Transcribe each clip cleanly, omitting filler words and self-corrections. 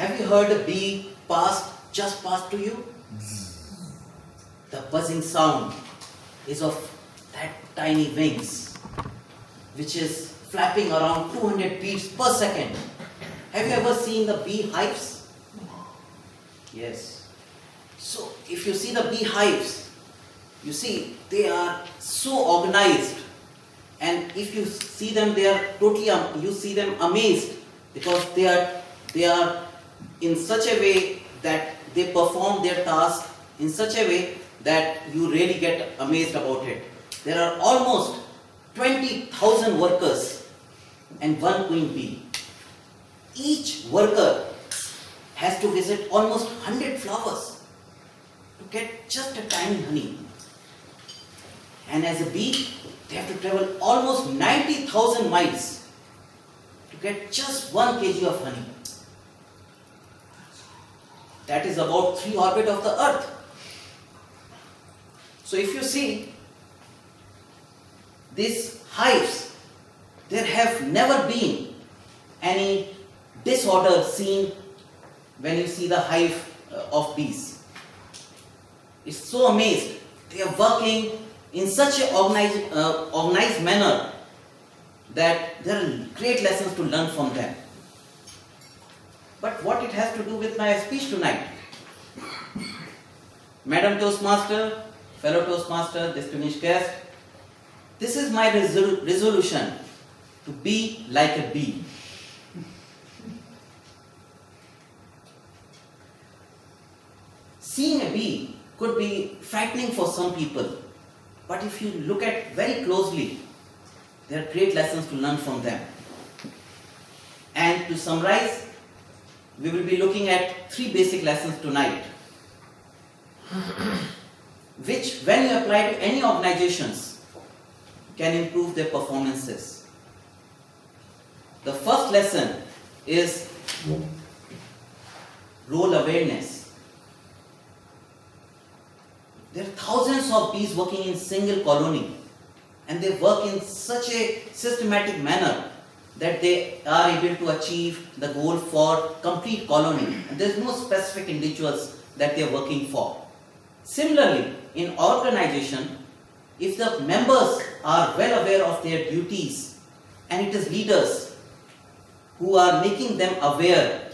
Have you heard a bee just passed to you? The buzzing sound is of that tiny wings, which is flapping around 200 beats per second. Have you ever seen the beehives? Yes. So if you see the beehives, you see they are so organized, and if you see them, they are totally, you see them amazed, because they are in such a way that they perform their task in such a way that you really get amazed about it. There are almost 20,000 workers and one queen bee. Each worker has to visit almost 100 flowers to get just a tiny honey. And as a bee, they have to travel almost 90,000 miles to get just 1 kg of honey. That is about 3 orbits of the earth. So if you see these hives, there have never been any disorder seen when you see the hive of bees. It's so amazed. They are working in such an organized manner that there are great lessons to learn from them. But what it has to do with my speech tonight? Madam Toastmaster, fellow Toastmaster, distinguished guest, this is my resolution, to be like a bee. Seeing a bee could be frightening for some people, but if you look at very closely, there are great lessons to learn from them. And to summarize, we will be looking at 3 basic lessons tonight, which when you apply to any organizations can improve their performances. The first lesson is role awareness. There are thousands of bees working in single colony, and they work in such a systematic manner that they are able to achieve the goal for complete colony, and there is no specific individuals that they are working for. Similarly, in organization, if the members are well aware of their duties, and it is leaders who are making them aware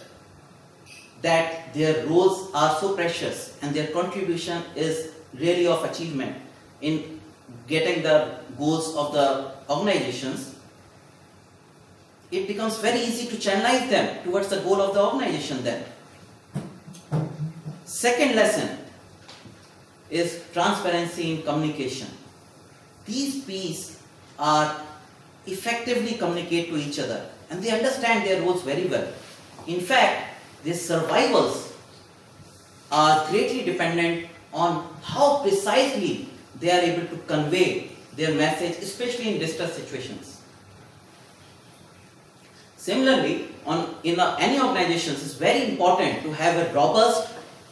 that their roles are so precious and their contribution is really of achievement in getting the goals of the organizations, it becomes very easy to channelize them towards the goal of the organization then. Second lesson is transparency in communication. These bees are effectively communicate to each other, and they understand their roles very well. In fact, their survivals are greatly dependent on how precisely they are able to convey their message, especially in distress situations. Similarly, in any organizations, it's very important to have a robust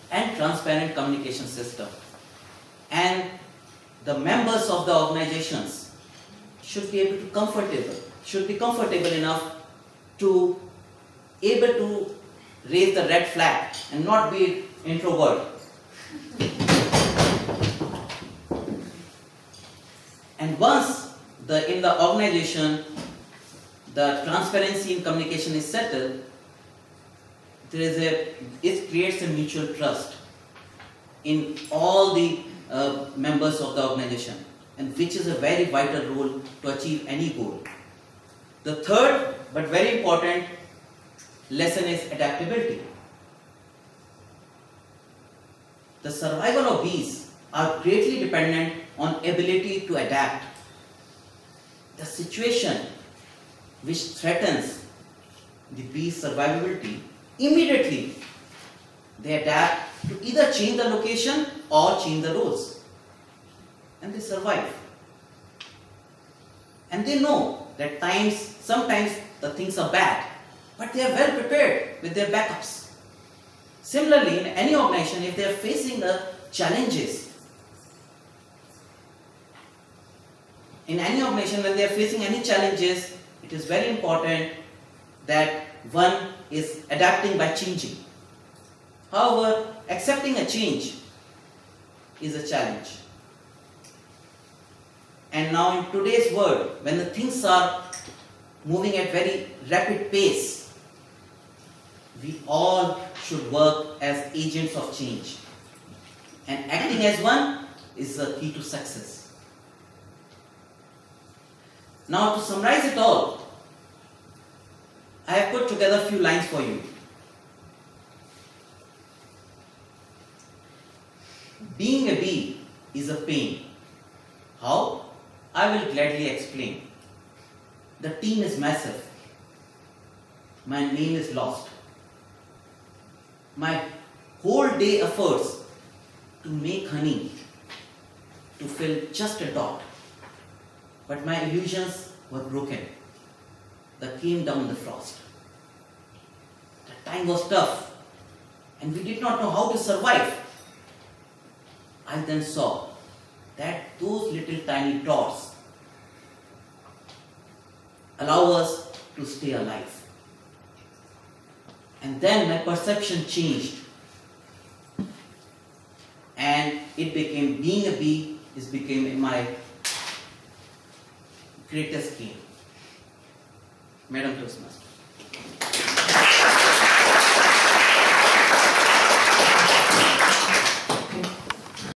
and transparent communication system. And the members of the organizations should be comfortable enough to able to raise the red flag and not be introvert. And once in the organization the transparency in communication is settled, it creates a mutual trust in all the members of the organization, and which is a very vital role to achieve any goal. The third but very important lesson is adaptability. The survival of bees are greatly dependent on ability to adapt. The situation which threatens the bee's survivability, immediately they adapt to either change the location or change the roles, and they survive. And they know that sometimes the things are bad, but they are well prepared with their backups. Similarly, in any organization, if they are facing the challenges, when they are facing any challenges, it is very important that one is adapting by changing. However, accepting a change is a challenge. And now in today's world, when the things are moving at very rapid pace, we all should work as agents of change. And acting as one is the key to success. Now to summarize it all, I have put together a few lines for you. Being a bee is a pain. How? I will gladly explain. The team is massive. My name is lost. My whole day efforts to make honey, to fill just a dot. But my illusions were broken. There came down the frost. The time was tough, and we did not know how to survive. I then saw that those little tiny dots allow us to stay alive. And then my perception changed, and it became being a bee became my greatest game. Madam Toastmaster.